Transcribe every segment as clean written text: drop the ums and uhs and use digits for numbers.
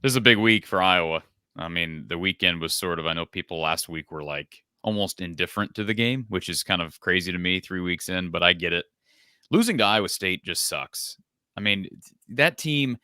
This is a big week for Iowa. I mean, the weekend was sort of, I know people last week were like almost indifferent to the game, which is kind of crazy to me 3 weeks in, but I get it. Losing to Iowa State just sucks. I mean, that team,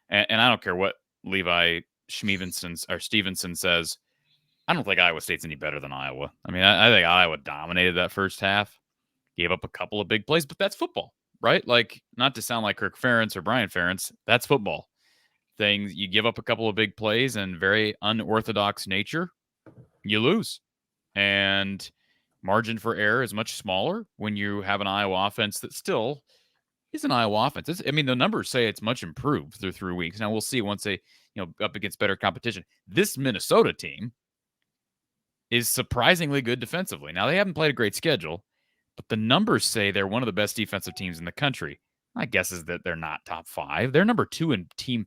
and I don't care what Levi Stevenson says, I don't think Iowa State's any better than Iowa. I mean, I think Iowa dominated that first half, gave up a couple of big plays, but that's football, right? Like, not to sound like Kirk Ferentz or Brian Ferentz, that's football. Things you give up a couple of big plays and very unorthodox nature, you lose. And margin for error is much smaller when you have an Iowa offense that still is an Iowa offense. I mean, the numbers say it's much improved through 3 weeks. Now we'll see once they, up against better competition. This Minnesota team is surprisingly good defensively. Now they haven't played a great schedule, but the numbers say they're one of the best defensive teams in the country. My guess is that they're not top 5. They're number 2 in team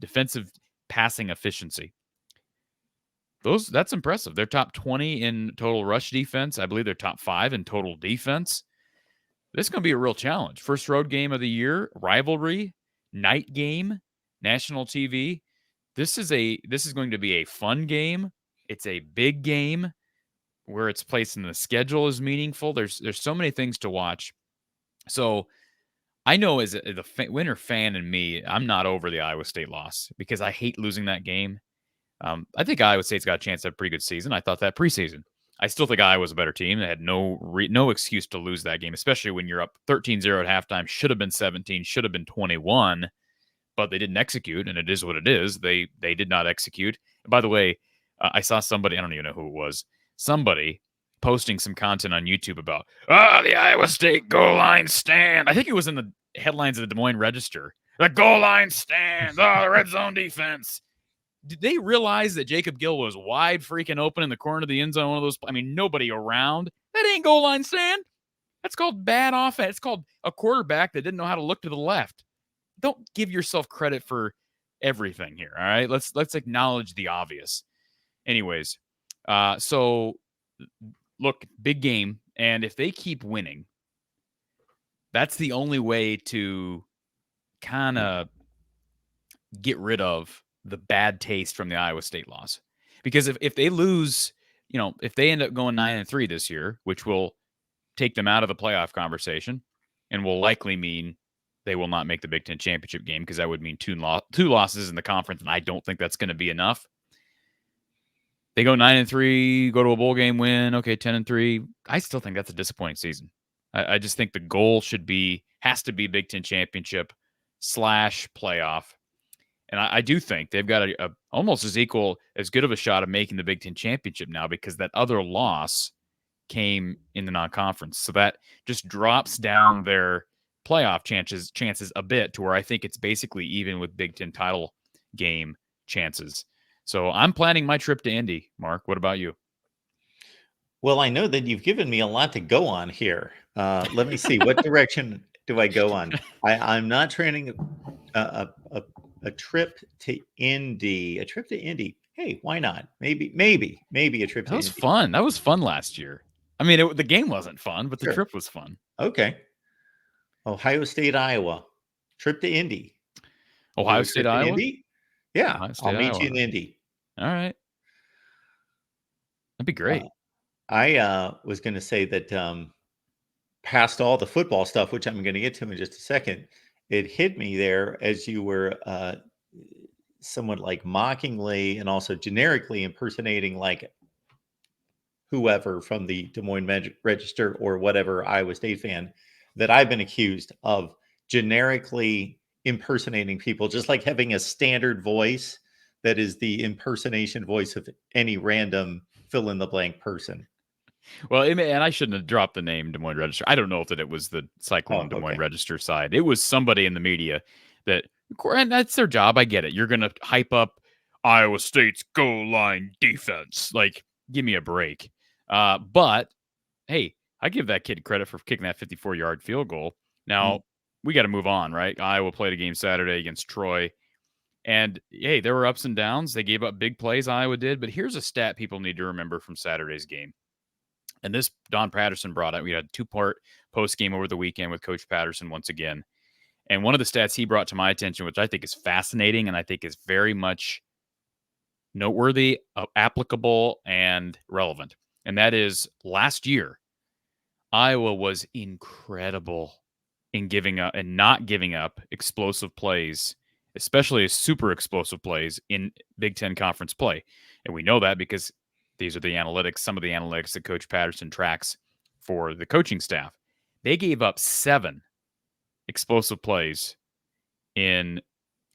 defensive passing efficiency. That's impressive. They're top 20 in total rush defense. I believe they're top 5 in total defense. This is going to be a real challenge. First road game of the year, rivalry, night game, national TV. This is going to be a fun game. It's a big game. Where it's placed in the schedule is meaningful. There's so many things to watch. So I know as the winter fan in me, I'm not over the Iowa State loss because I hate losing that game. I think Iowa State's got a chance to have a pretty good season. I thought that preseason. I still think Iowa's a better team. They had no excuse to lose that game, especially when you're up 13-0 at halftime. Should have been 17, should have been 21, but they didn't execute, and it is what it is. They did not execute. And by the way, I saw somebody, I don't even know who it was, somebody posting some content on YouTube about, the Iowa State goal line stand. I think it was in the headlines of the Des Moines Register. The goal line stand. The red zone defense. Did they realize that Jacob Gill was wide freaking open in the corner of the end zone? One of those, I mean, nobody around. That ain't goal line stand. That's called bad offense. It's called a quarterback that didn't know how to look to the left. Don't give yourself credit for everything here, all right? Let's acknowledge the obvious. Anyways, so look, big game, and if they keep winning, that's the only way to kind of get rid of the bad taste from the Iowa State loss. Because if they lose, if they end up going 9-3 this year, which will take them out of the playoff conversation and will likely mean they will not make the Big Ten championship game, because that would mean two losses in the conference, and I don't think that's going to be enough. They go 9-3, go to a bowl game win, okay, 10-3. I still think that's a disappointing season. I just think the goal has to be Big Ten championship / playoff. And I do think they've got a almost as good of a shot of making the Big Ten championship now, because that other loss came in the non-conference. So that just drops down their playoff chances a bit to where I think it's basically even with Big Ten title game chances. So I'm planning my trip to Indy. Mark, what about you? Well, I know that you've given me a lot to go on here. Let me see. What direction do I go on? I'm not training a trip to Indy. A trip to Indy. Hey, why not? Maybe a trip to Indy. That was fun. That was fun last year. I mean, the game wasn't fun, but the trip was fun. Okay. Ohio State, Iowa. Trip to Indy. Ohio State, Iowa? Indy? Yeah. I'll meet you in Indy. All right. That'd be great. I was going to say that past all the football stuff, which I'm going to get to in just a second, it hit me there as you were somewhat like mockingly and also generically impersonating like whoever from the Des Moines Register or whatever Iowa State fan, that I've been accused of generically impersonating people, just like having a standard voice that is the impersonation voice of any random fill in the blank person. Well, and I shouldn't have dropped the name Des Moines Register. I don't know if it was the Cyclone Des Moines Register side. It was somebody in the media and that's their job. I get it. You're going to hype up Iowa State's goal line defense. Like, give me a break. But hey, I give that kid credit for kicking that 54-yard field goal. Now, we got to move on, right? Iowa played a game Saturday against Troy. And, hey, there were ups and downs. They gave up big plays, Iowa did. But here's a stat people need to remember from Saturday's game. And this Don Patterson brought out. We had a 2-part post game over the weekend with Coach Patterson once again. And one of the stats he brought to my attention, which I think is fascinating and I think is very much noteworthy, applicable, and relevant. And that is last year, Iowa was incredible in giving up and not giving up explosive plays, especially super explosive plays in Big Ten conference play. And we know that because these are the analytics, some of the analytics that Coach Patterson tracks for the coaching staff. They gave up 7 explosive plays in,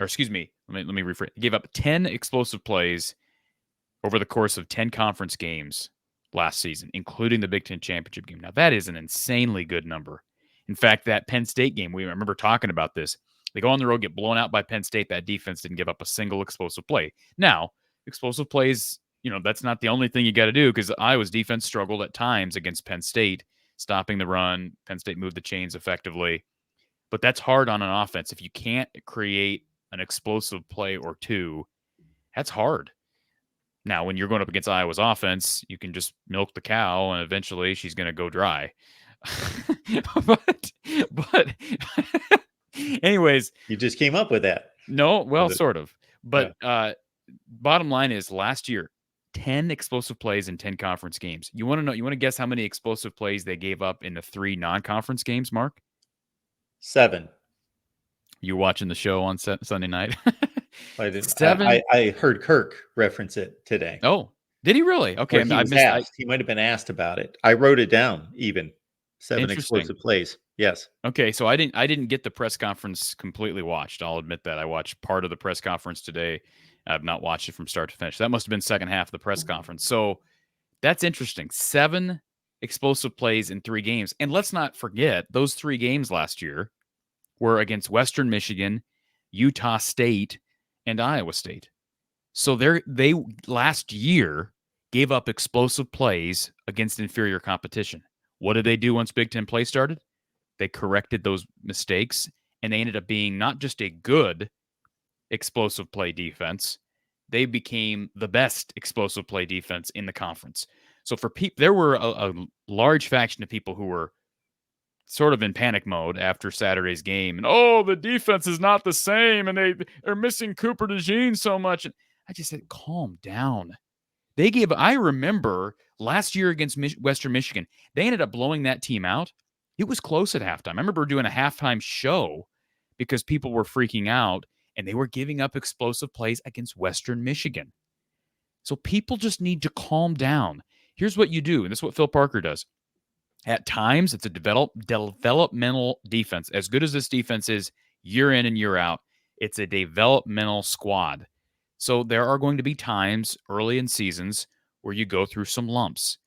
or excuse me, let me rephrase. They gave up 10 explosive plays over the course of 10 conference games last season, including the Big Ten championship game. Now, that is an insanely good number. In fact, that Penn State game, we remember talking about this. They go on the road, get blown out by Penn State. That defense didn't give up a single explosive play. Now, explosive plays, that's not the only thing you got to do, because Iowa's defense struggled at times against Penn State, stopping the run. Penn State moved the chains effectively. But that's hard on an offense. If you can't create an explosive play or two, that's hard. Now, when you're going up against Iowa's offense, you can just milk the cow, and eventually she's going to go dry. but anyways, You just came up with that. no, well, sort of. But bottom line is, last year, 10 explosive plays in 10 conference games. You want to guess how many explosive plays they gave up in the 3 non-conference games, Mark? 7. You watching the show on Sunday night? I didn't. 7. I heard Kirk reference it today. Oh, did he really? Okay, He was missed. asked. He might have been asked about it. I wrote it down. Even 7 Interesting. explosive plays. Yes. Okay, so I didn't get the press conference completely watched. I'll admit that I watched part of the press conference today. I've not watched it from start to finish. That must have been second half of the press conference. So that's interesting. 7 explosive plays in 3 games, and let's not forget those 3 games last year were against Western Michigan, Utah State, and Iowa State. So they last year gave up explosive plays against inferior competition. What did they do once Big Ten play started? They corrected those mistakes, and they ended up being not just a good explosive play defense, they became the best explosive play defense in the conference. So for people, there were a large faction of people who were sort of in panic mode after Saturday's game. And, the defense is not the same, and they're missing Cooper DeJean so much. And I just said, calm down. I remember last year against Western Michigan, they ended up blowing that team out. It was close at halftime. I remember doing a halftime show because people were freaking out, and they were giving up explosive plays against Western Michigan. So people just need to calm down. Here's what you do, and this is what Phil Parker does. At times, it's a developmental defense. As good as this defense is year in and year out, it's a developmental squad. So there are going to be times early in seasons where you go through some lumps.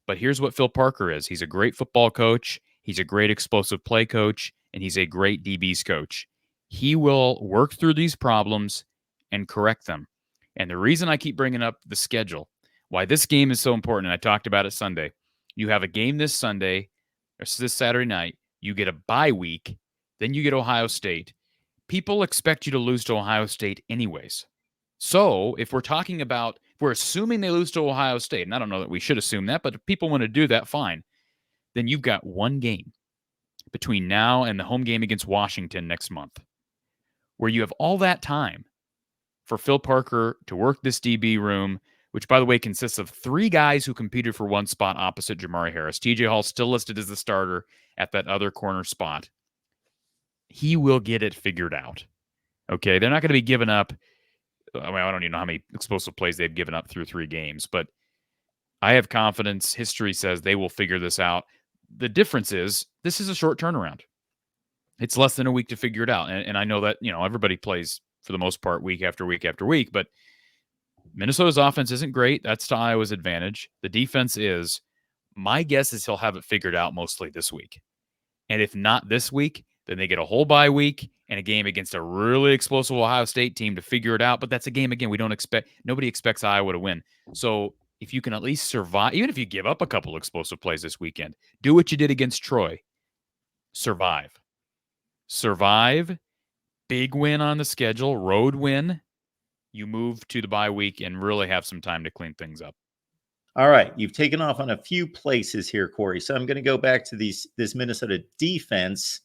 But here's what Phil Parker is. He's a great football coach. He's a great explosive play coach, and he's a great DBs coach. He will work through these problems and correct them. And the reason I keep bringing up the schedule, why this game is so important, and I talked about it Sunday. You have a game this Sunday, or this Saturday night. You get a bye week. Then you get Ohio State. People expect you to lose to Ohio State anyways. So if we're assuming they lose to Ohio State, and I don't know that we should assume that, but if people want to do that, fine. Then you've got one game between now and the home game against Washington next month, where you have all that time for Phil Parker to work this DB room, which, by the way, consists of 3 guys who competed for one spot opposite Jamari Harris. TJ Hall still listed as the starter at that other corner spot. He will get it figured out. Okay, they're not going to be giving up. I don't even know how many explosive plays they've given up through 3 games, but I have confidence. History says they will figure this out. The difference is this is a short turnaround. It's less than a week to figure it out. And I know that, everybody plays for the most part week after week after week, but Minnesota's offense isn't great. That's to Iowa's advantage. The defense is. My guess is he'll have it figured out mostly this week. And if not this week, then they get a whole bye week and a game against a really explosive Ohio State team to figure it out. But that's a game, again, nobody expects Iowa to win. So if you can at least survive, even if you give up a couple explosive plays this weekend, do what you did against Troy. Survive. Big win on the schedule, road win. You move to the bye week and really have some time to clean things up. All right. You've taken off on a few places here, Corey. So I'm going to go back to this Minnesota defense.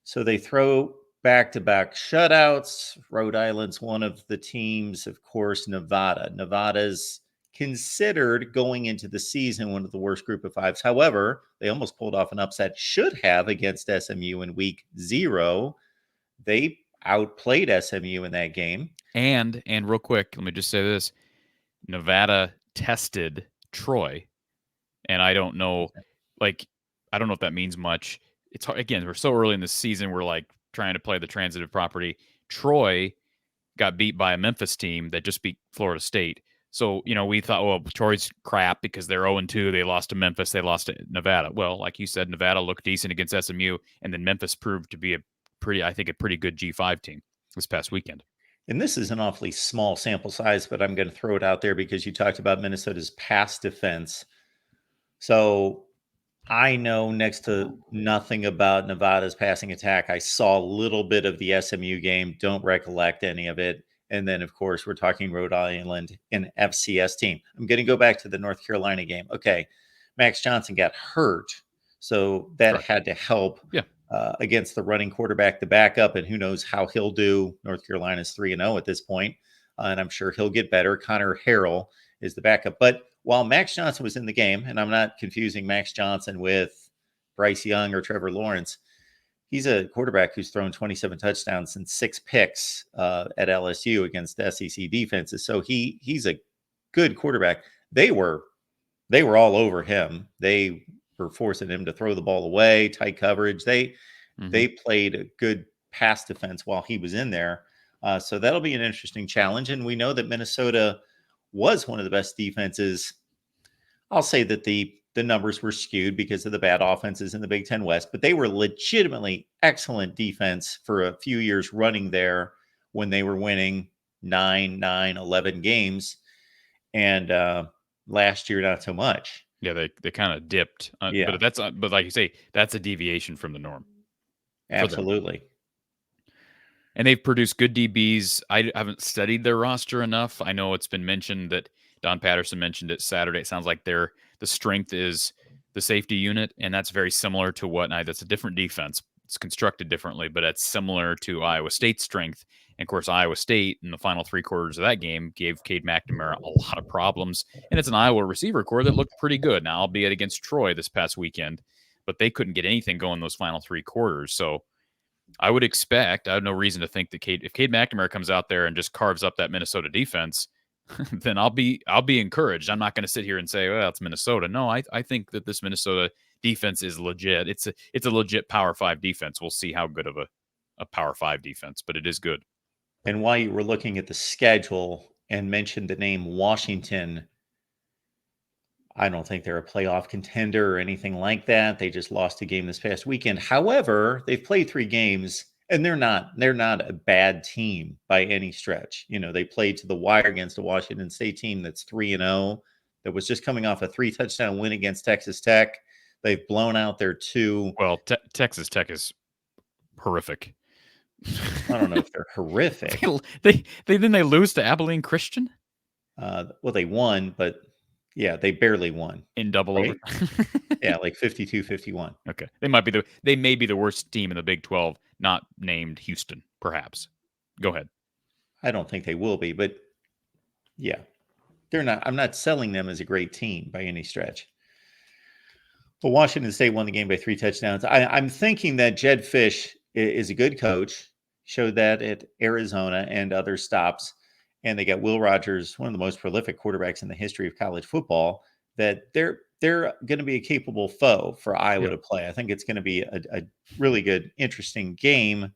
So they throw back-to-back shutouts. Rhode Island's one of the teams, of course, Nevada. Nevada's considered going into the season one of the worst group of fives. However, they almost pulled off an upset, should have, against SMU in week 0. They outplayed SMU in that game. And real quick, let me just say this: Nevada tested Troy, and I don't know, like, I don't know if that means much. It's hard, again, we're so early in the season. We're like trying to play the transitive property. Troy got beat by a Memphis team that just beat Florida State. So, we thought, well, Troy's crap because they're 0-2. They lost to Memphis. They lost to Nevada. Well, like you said, Nevada looked decent against SMU, and then Memphis proved to be I think, a pretty good G5 team this past weekend. And this is an awfully small sample size, but I'm going to throw it out there because you talked about Minnesota's pass defense. So I know next to nothing about Nevada's passing attack. I saw a little bit of the SMU game, don't recollect any of it. And then, of course, we're talking Rhode Island, an FCS team. I'm going to go back to the North Carolina game. Okay, Max Johnson got hurt, so that Correct. had to help Yeah. Against the running quarterback, the backup, and who knows how he'll do. North Carolina's 3-0 at this point, and I'm sure he'll get better. Connor Harrell is the backup. But while Max Johnson was in the game, and I'm not confusing Max Johnson with Bryce Young or Trevor Lawrence, he's a quarterback who's thrown 27 touchdowns and 6 picks at LSU against SEC defenses. So he's a good quarterback. They were all over him. They were forcing him to throw the ball away, tight coverage. They played a good pass defense while he was in there. So that'll be an interesting challenge. And we know that Minnesota was one of the best defenses. I'll say that the numbers were skewed because of the bad offenses in the Big Ten West, but they were legitimately excellent defense for a few years running there when they were winning 9, 11 games. And last year, not so much. Yeah, they kind of dipped. Yeah. But like you say, that's a deviation from the norm. Absolutely. And they've produced good DBs. I haven't studied their roster enough. I know it's been mentioned that Don Patterson mentioned it Saturday. It sounds like the strength is the safety unit, and that's very similar to that's a different defense. It's constructed differently, but it's similar to Iowa State's strength. And of course, Iowa State in the final 3 quarters of that game gave Cade McNamara a lot of problems. And it's an Iowa receiver core that looked pretty good. Now, albeit against Troy this past weekend, but they couldn't get anything going those final 3 quarters. So I would expect, I have no reason to think that if Cade McNamara comes out there and just carves up that Minnesota defense, then I'll be encouraged. I'm not going to sit here and say, well, it's Minnesota. No, I think that this Minnesota defense is legit. It's a legit Power 5 defense. We'll see how good of a Power 5 defense, but it is good. And while you were looking at the schedule and mentioned the name Washington, I don't think they're a playoff contender or anything like that. They just lost a game this past weekend. However, they've played 3 games and they're not a bad team by any stretch. They played to the wire against a Washington State team that's 3-0 that was just coming off a 3 touchdown win against Texas Tech. They've blown out their 2. Well, Texas Tech is horrific. I don't know if they're horrific. They lose to Abilene Christian? Well, they won, but yeah, they barely won. In double overtime. Yeah, like 52-51. Okay. They may be the worst team in the Big 12, not named Houston, perhaps. Go ahead. I don't think they will be, but yeah. They're not. I'm not selling them as a great team by any stretch. But Washington State won the game by 3 touchdowns. I'm thinking that Jed Fish is a good coach. Showed that at Arizona and other stops. And they got Will Rogers, one of the most prolific quarterbacks in the history of college football, that they're going to be a capable foe for Iowa to play. I think it's going to be a really good, interesting game.